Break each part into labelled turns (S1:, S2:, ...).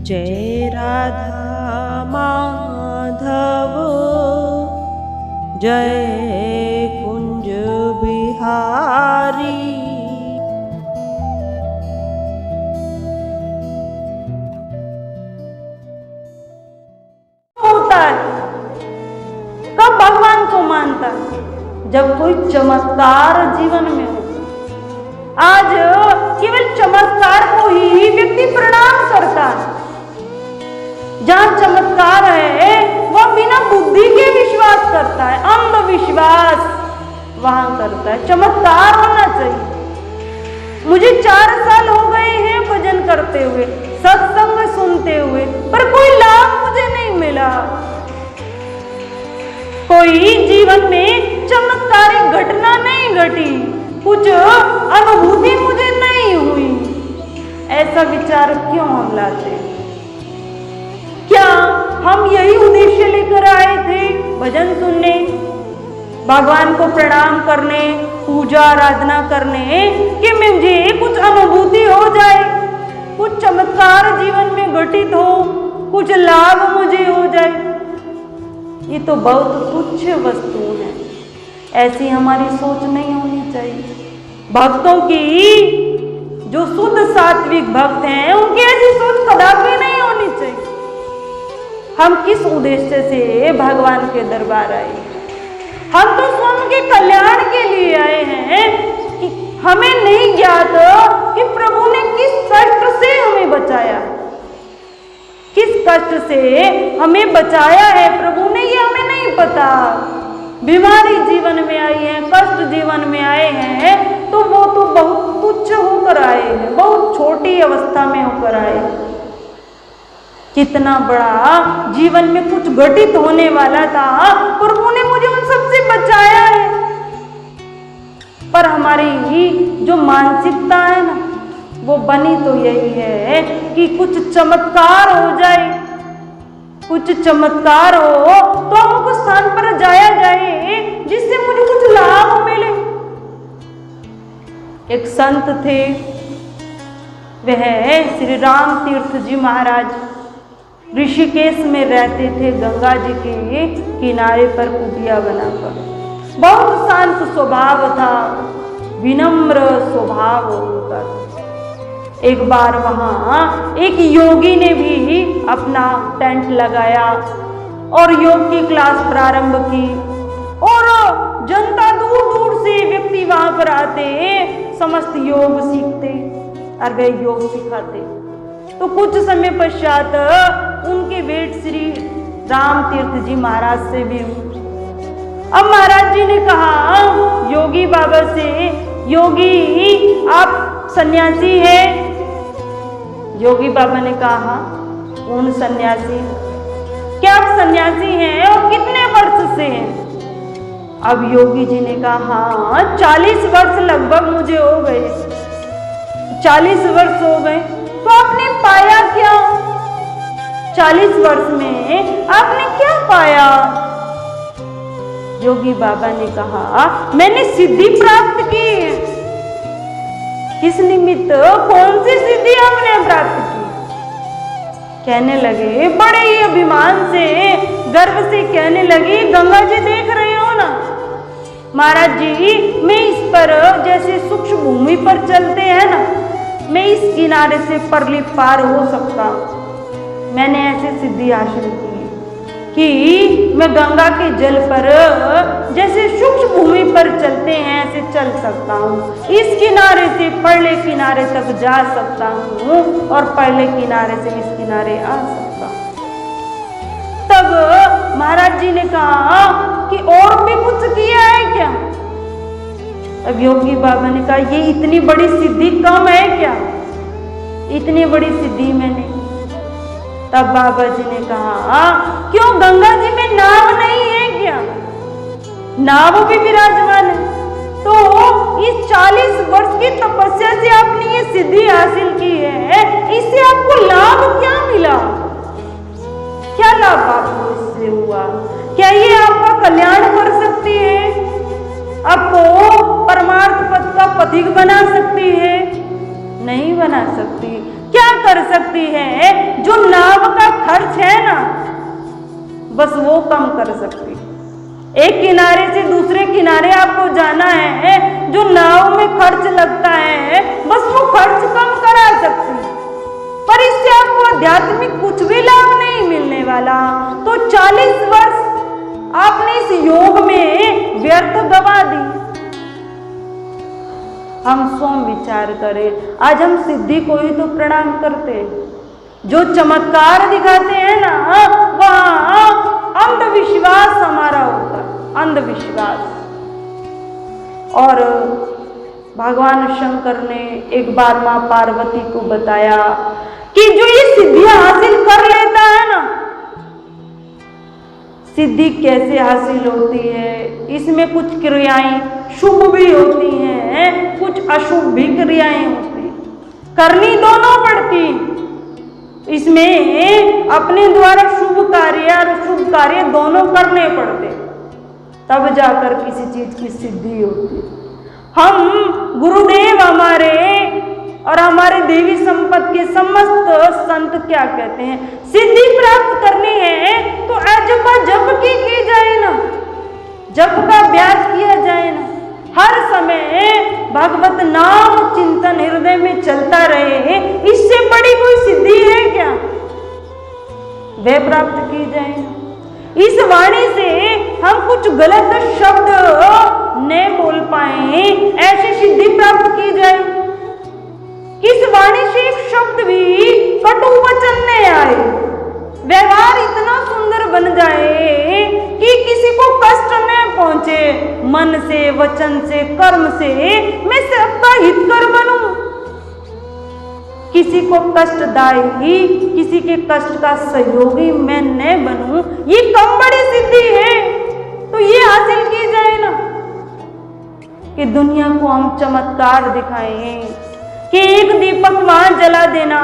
S1: जय राधा माधव जय कुंज बिहारी।
S2: होता है कब भगवान को मानता है? जब कोई चमत्कार जीवन में हो। आज केवल चमत्कार को ही व्यक्ति प्रणाम करता है। जहाँ चमत्कार है वह बिना बुद्धि के विश्वास करता है, अंधविश्वास वहां करता है। चमत्कार होना चाहिए। मुझे 4 साल हो गए हैं भजन करते हुए, सत्संग सुनते हुए, पर कोई लाभ मुझे नहीं मिला। कोई जीवन में चमत्कारिक घटना नहीं घटी, कुछ अनुभूति मुझे नहीं हुई। ऐसा विचार क्यों हम लाते? क्या हम यही उद्देश्य लेकर आए थे भजन सुनने, भगवान को प्रणाम करने, पूजा आराधना करने, कि मुझे कुछ अनुभूति हो जाए, कुछ चमत्कार जीवन में घटित हो, कुछ लाभ मुझे हो जाए? ये तो बहुत तुच्छ वस्तु है। ऐसी हमारी सोच नहीं होनी चाहिए। भक्तों की जो शुद्ध सात्विक भक्त हैं उनकी ऐसी सोच कदापि नहीं होनी चाहिए। हम किस उद्देश्य से भगवान के दरबार आए? हम तो स्वयं के कल्याण के लिए आए हैं। कि हमें नहीं ज्ञात कि प्रभु ने किस कष्ट से हमें बचाया, किस कष्ट से हमें बचाया है प्रभु ने, ये हमें नहीं पता। बीमारी जीवन में आई है, कष्ट जीवन में आए हैं, तो वो तो बहुत तुच्छ होकर आए हैं, बहुत छोटी अवस्था में होकर आए हैं। कितना बड़ा जीवन में कुछ घटित होने वाला था, प्रभु ने मुझे उन सबसे बचाया है। पर हमारी जो मानसिकता है ना, वो बनी तो यही है कि कुछ चमत्कार हो जाए, कुछ चमत्कार हो तो हमको स्थान पर जाया जाए जिससे मुझे कुछ लाभ मिले। एक संत थे, वह श्री राम तीर्थ जी महाराज ऋषिकेश में रहते थे। गंगा जी के किनारे पर कुटिया बनाकर, बहुत शांत स्वभाव था, विनम्र स्वभाव उनका। एक बार वहां एक योगी ने भी अपना टेंट लगाया और योग की क्लास प्रारंभ की, और जनता दूर दूर से व्यक्ति वहां पर आते, समस्त योग सीखते और वे योग सिखाते। तो कुछ समय पश्चात उनके भेंट श्री राम तीर्थ जी महाराज से भी हुई। अब महाराज जी ने कहा योगी बाबा से, योगी आप सन्यासी हैं? योगी बाबा ने कहा कौन सन्यासी? क्या आप सन्यासी हैं और कितने वर्ष से हैं? अब योगी जी ने कहा 40 वर्ष लगभग मुझे हो गए। 40 वर्ष हो गए तो आपने पाया क्या? 40 वर्ष में आपने क्या पाया? योगी बाबा ने कहा मैंने सिद्धि प्राप्त की है। किस निमित्त, कौन सी सिद्धि आपने प्राप्त की? कहने लगे बड़े ही अभिमान से, गर्व से कहने लगे, गंगा जी देख रहे हो ना महाराज जी, मैं इस पर जैसे सूक्ष्म भूमि पर चलते हैं ना, मैं इस किनारे से परली पार हो सकता हूं। मैंने ऐसी सिद्धि हासिल की कि मैं गंगा के जल पर जैसे सूक्ष्म भूमि पर चलते हैं ऐसे चल सकता हूँ। इस किनारे से परले किनारे तक जा सकता हूँ और परले किनारे से इस किनारे आ सकता हूँ। तब महाराज जी ने कहा कि और भी कुछ किया है क्या? अब योगी बाबा ने कहा ये इतनी बड़ी सिद्धि कम है क्या? इतनी बड़ी सिद्धि मैंने। तब बाबा जी ने कहा क्यों गंगा जी में नाव नहीं है क्या? नाव भी विराजमान है। तो इस 40 वर्ष की तपस्या से आपने ये सिद्धि हासिल की है, इससे आपको लाभ क्या मिला? क्या लाभ आपको इससे हुआ? क्या ये आपका कल्याण कर सकती है? आपको परमार्थ पद का पथिक बना सकती है? नहीं बना सकती। क्या कर सकती है? जो नाव का खर्च है ना, बस वो कम कर सकती। एक किनारे से दूसरे किनारे आपको जाना है, जो नाव में खर्च लगता है बस वो खर्च कम करा सकती, पर इससे आपको आध्यात्मिक कुछ भी लाभ नहीं मिलने वाला। तो 40 वर्ष आपने इस योग में व्यर्थ गवा दी। हम स्वयं विचार करें, आज हम सिद्धि को ही तो प्रणाम करते हैं। जो चमत्कार दिखाते हैं ना, वहां अंधविश्वास हमारा होता, अंधविश्वास। और भगवान शंकर ने एक बार मां पार्वती को बताया कि जो ये सिद्धियां हासिल कर लेता है ना, सिद्धि कैसे हासिल होती है, इसमें कुछ क्रियाएं शुभ भी होती हैं, कुछ अशुभ भी क्रियाएं होती, करनी दोनों पड़ती। इसमें अपने द्वारा शुभ कार्य और अशुभ कार्य दोनों करने पड़ते, तब जाकर किसी चीज की सिद्धि होती। हम गुरुदेव हमारे और हमारे देवी संपत्ति के समस्त संत क्या कहते हैं, सिद्धि प्राप्त करनी है तो अजपा जप की जाए ना, जप का अभ्यास किया जाए ना, हर समय भगवत नाम चिंतन हृदय में चलता रहे, इससे बड़ी कोई सिद्धि है क्या? वह प्राप्त की जाए ना। इस वाणी से हम कुछ गलत शब्द न बोल पाए, ऐसी सिद्धि प्राप्त की जाए। किस वाणी से एक शब्द भी कटु वचन न आए, व्यवहार इतना सुंदर बन जाए कि किसी को कष्ट न पहुंचे, मन से, वचन से, कर्म से मैं सबका हितकर बनूं, किसी को कष्टदायी, किसी के कष्ट का सहयोगी मैं न बनूं, ये कम बड़ी सिद्धि है। तो ये हासिल की जाए ना कि दुनिया को हम चमत्कार दिखाएं कि एक दीपक वहां जला देना,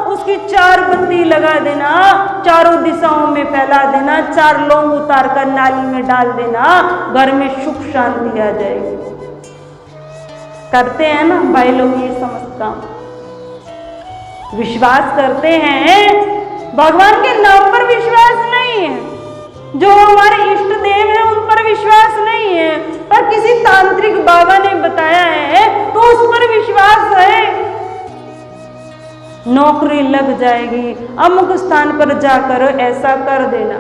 S2: उसकी 4 बत्ती लगा देना, चारों दिशाओं में फैला देना, 4 लौंग उतार कर नाली में डाल देना, घर में सुख शांति आ जाएगी। करते हैं ना भाई लोग ये समझता, विश्वास करते हैं, भगवान के नाम पर विश्वास नहीं है, जो हमारे इष्ट देव हैं उन पर विश्वास नहीं है, पर किसी तांत्रिक बाबा ने बताया है तो उस पर विश्वास है। नौकरी लग जाएगी, अमुक स्थान पर जाकर ऐसा कर देना,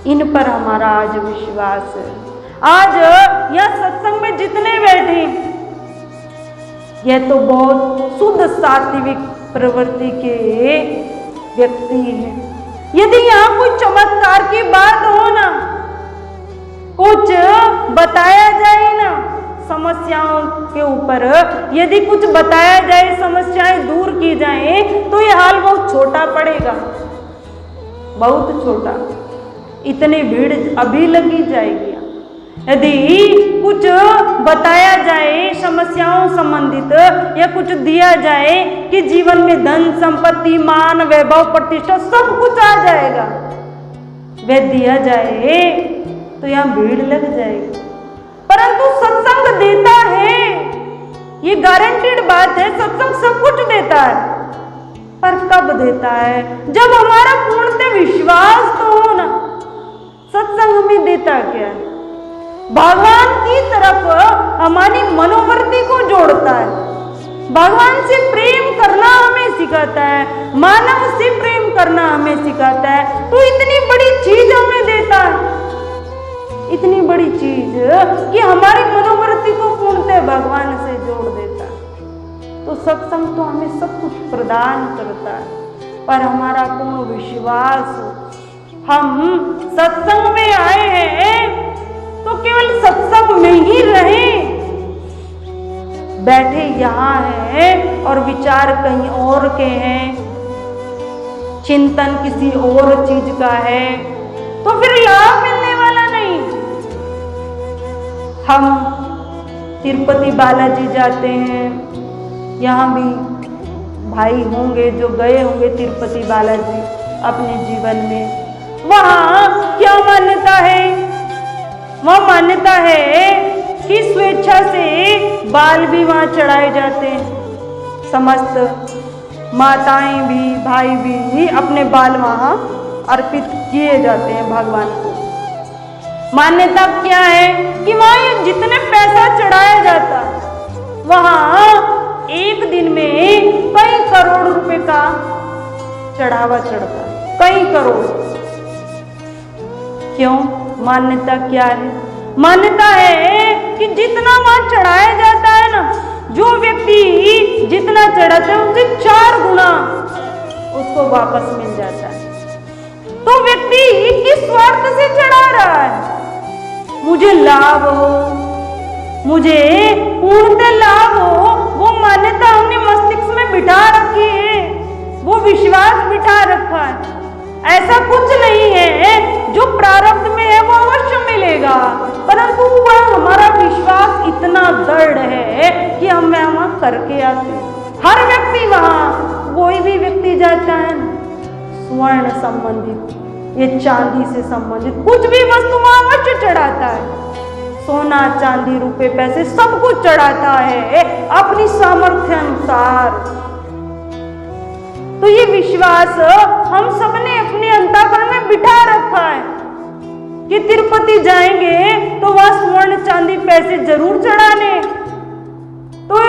S2: इन पर हमारा आज विश्वास है। आज यह सत्संग में जितने बैठे, यह तो बहुत शुद्ध सात्विक प्रवृत्ति के व्यक्ति हैं। यदि यहाँ कोई चमत्कार की बात हो ना, कुछ बताया जाए ना समस्याओं के ऊपर, यदि कुछ बताया जाए, समस्याएं दूर की जाए, तो ये हाल बहुत छोटा पड़ेगा, बहुत छोटा। इतनी भीड़ अभी लगी जाएगी। यदि कुछ बताया जाए समस्याओं संबंधित, या कुछ दिया जाए कि जीवन में धन संपत्ति मान वैभव प्रतिष्ठा सब कुछ आ जाएगा, वह दिया जाए तो यहाँ भीड़ लग जाएगी। परंतु सत्संग देता है, ये गारंटेड बात है, सत्संग सब कुछ देता है। पर कब देता है? जब हमारा पूर्णतः विश्वास तो हो ना। सत्संग में देता क्या है? भगवान की तरफ हमारी मनोवृत्ति को जोड़ता है, भगवान से प्रेम करना हमें सिखाता है, मानव से प्रेम करना हमें सिखाता है। तो इतनी बड़ी चीज हमें देता है, इतनी बड़ी चीज कि हमारी मनोवृत्ति को पूर्णतः भगवान से जोड़ देता है। तो सत्संग तो हमें सब कुछ प्रदान करता है, पर हमारा पूर्ण विश्वास हो। हम सत्संग में आए हैं तो केवल सत्संग में ही रहें, बैठे यहाँ हैं और विचार कहीं और के हैं, चिंतन किसी और चीज का है, तो फिर लाभ मिलने वाला नहीं। हम तिरुपति बालाजी जाते हैं, यहाँ भी भाई होंगे जो गए होंगे तिरुपति बालाजी अपने जीवन में। वहाँ क्या मान्यता है? वह मान्यता है कि स्वेच्छा से बाल भी वहाँ चढ़ाए जाते हैं। समस्त माताएं भी, भाई भी अपने बाल वहां अर्पित किए जाते हैं भगवान को। मान्यता क्या है कि वहां ये जितने पैसा चढ़ाया जाता वहां एक दिन में कई करोड़ रुपए का चढ़ावा चढ़ता, कई करोड़। क्यों? मान्यता क्या है? मान्यता है कि जितना वहां चढ़ाया जाता है ना, जो व्यक्ति जितना चढ़ाता है उससे 4 गुना उसको वापस मिल जाता है। तो व्यक्ति किस स्वार्थ से चढ़ा रहा है? मुझे लाभ हो, मुझे पूर्णतः लाभ हो, वो मान्यता हमने मस्तिष्क में बिठा रखी है, वो विश्वास बिठा रखा है। ऐसा कुछ नहीं है, जो प्रारब्ध में है वो अवश्य मिलेगा, परंतु वह हमारा विश्वास इतना दृढ़ है कि हम वहां करके आते हैं। हर व्यक्ति वहां, कोई भी व्यक्ति जाता है स्वर्ण संबंधित, ये चांदी से संबंधित कुछ भी वस्तु वहां अवश्य चढ़ाता है। सोना, चांदी, रुपए, पैसे सब कुछ चढ़ाता है अपनी सामर्थ्य अनुसार। तो ये विश्वास हम सबने अपने अंतःकरण में बिठा रखा है कि तिरुपति जाएंगे तो वह स्वर्ण, चांदी, पैसे जरूर चढ़ाने। तो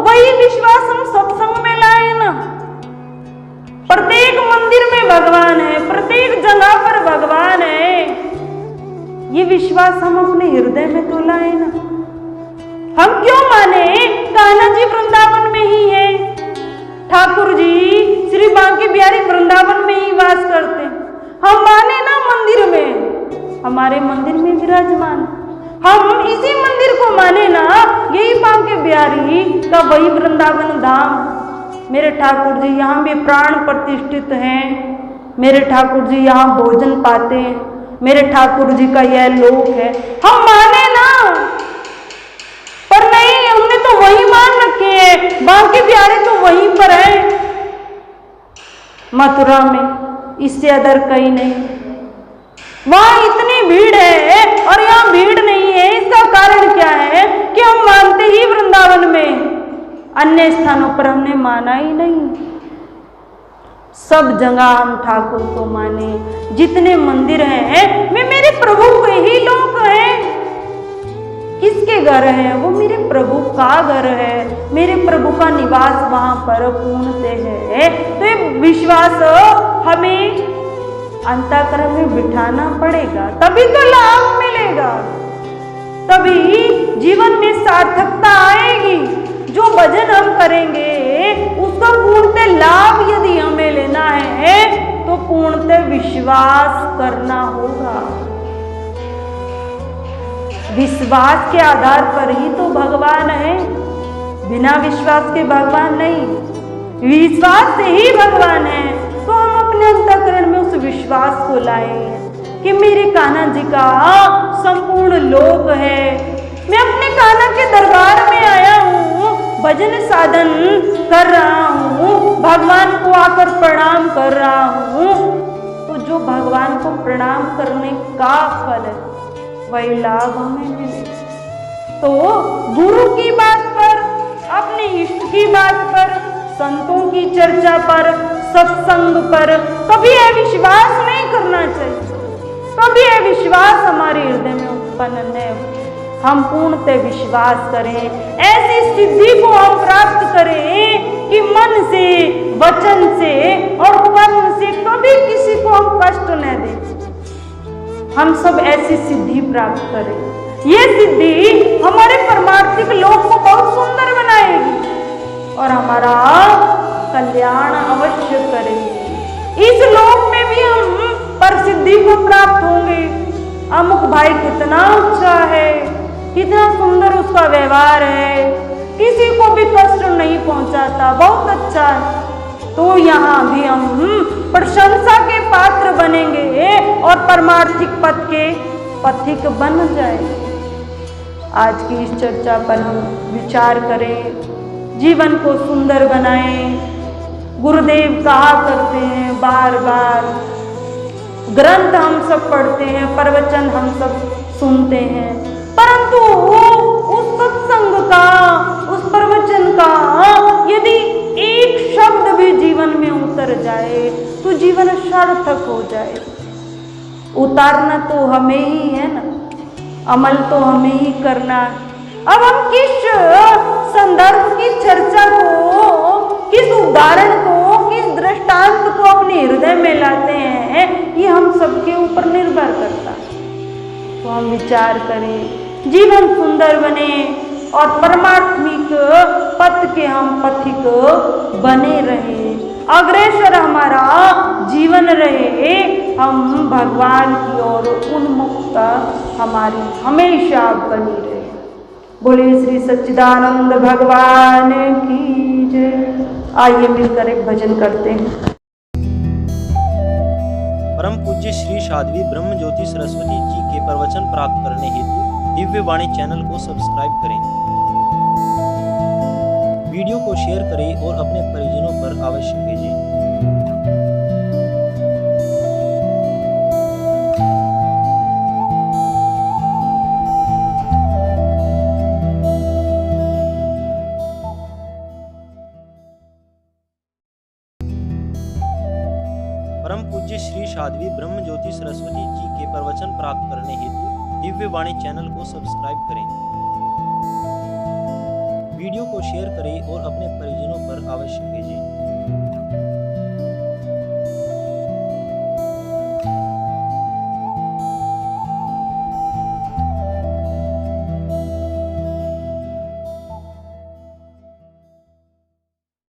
S2: वही विश्वास हम सत्संग में लाए ना। प्रत्येक मंदिर में भगवान है, प्रत्येक जगह पर भगवान है, ये विश्वास हम अपने हृदय में तो लाए ना। हम क्यों माने कान्हा जी वृंदावन में ही है, ठाकुर जी श्री बांके बिहारी वृंदावन में ही वास करते। हम माने ना मंदिर में, हमारे मंदिर में विराजमान, हम इसी मंदिर को माने ना, यही बांके बिहारी का वही वृंदावन धाम। मेरे ठाकुर जी यहाँ भी प्राण प्रतिष्ठित हैं, मेरे ठाकुर जी यहाँ भोजन पाते हैं, मेरे ठाकुर जी का यह लोक है, हम माने ना। पर नहीं, हमने तो वही मान रखे हैं, बांके बिहारी तो वहीं पर है मथुरा में, इससे अदर कहीं नहीं। वहां इतनी भीड़ है और यहाँ भीड़ नहीं है, इसका कारण क्या है कि हम मानते ही वृंदावन में, अन्य स्थानों पर हमने माना ही नहीं। सब जगह हम ठाकुर को माने। जितने मंदिर हैं वे मेरे प्रभु के ही लोक हैं। किसके घर है? वो मेरे प्रभु का घर है, मेरे प्रभु का निवास वहां पर पूर्णतः है। तो ये विश्वास हमें अंतःकरण में बिठाना पड़ेगा, तभी तो लाभ मिलेगा, तभी जीवन में सार्थकता आएगी। जो भजन हम करेंगे उसका पूर्णतः लाभ यदि हमें लेना है तो पूर्णतः विश्वास करना होगा। विश्वास के आधार पर ही तो भगवान है, बिना विश्वास के भगवान नहीं। विश्वास से ही भगवान है। तो हम अपने अंतःकरण में उस विश्वास को लाए हैं कि मेरे कान्हा जी का संपूर्ण लोक है। मैं अपने कान्हा के दरबार में आया हूँ, भजन साधन कर रहा हूँ, भगवान को आकर प्रणाम कर रहा हूँ। तो जो भगवान को प्रणाम करने का फल है वही लाभ हमें मिले। तो गुरु की बात पर, अपने इष्ट की बात पर, संतों की चर्चा पर, सत्संग पर कभी अविश्वास नहीं करना चाहिए। कभी अविश्वास हमारे हृदय में उत्पन्न न हो। हम पूर्णतः विश्वास करें, ऐसी सिद्धि को हम प्राप्त करें कि मन से, वचन से और कर्म से कभी किसी को हम कष्ट न दें। हम सब ऐसी सिद्धि प्राप्त करें। ये सिद्धि हमारे परमार्थिक लोक को बहुत सुंदर बनाएगी और हमारा कल्याण अवश्य करेगी। इस लोक में भी हम प्रसिद्धि को प्राप्त होंगे। अमुक भाई कितना अच्छा है, कितना सुंदर उसका व्यवहार है, किसी को भी कष्ट नहीं पहुंचाता, बहुत अच्छा है। तो यहाँ भी हम प्रशंसा के पात्र बनेंगे और परमार्थिक पथ के पथिक बन जाएंगे। आज की इस चर्चा पर हम विचार करें, जीवन को सुंदर बनाएं। गुरुदेव कहा करते हैं बार बार, ग्रंथ हम सब पढ़ते हैं, प्रवचन हम सब सुनते हैं, परंतु उस सब सत्संग का, उस प्रवचन का यदि एक शब्द भी जीवन में उतर जाए तो जीवन सार्थक हो जाए। उतारना तो हमें ही है ना, अमल तो हमें ही करना है। अब हम किस संदर्भ की चर्चा को, किस उदाहरण को, किस दृष्टांत को अपने हृदय में लाते हैं, ये हम सबके ऊपर निर्भर करता है। तो हम विचार करें, जीवन सुंदर बने और परमात्मिक पथ के हम पथिक बने रहे, अग्रसर हमारा जीवन रहे, हम भगवान की ओर उन्मुखता हमारी हमेशा बनी रहे। बोलिए श्री सच्चिदानंद भगवान की जय। आइए मिलकर एक भजन करते हैं।
S3: परम पूज्य श्री साध्वी ब्रह्म ज्योति सरस्वती जी के प्रवचन प्राप्त करने हेतु दिव्य वाणी चैनल को सब्सक्राइब करें, वीडियो को शेयर करें और अपने परिजनों पर अवश्य भेजें। परम पूज्य श्री साध्वी ब्रह्म ज्योति सरस्वती जी के प्रवचन प्राप्त करने हेतु दिव्य वाणी चैनल को सब्सक्राइब करें, वीडियो को शेयर करें और अपने परिजनों पर अवश्य भेजें।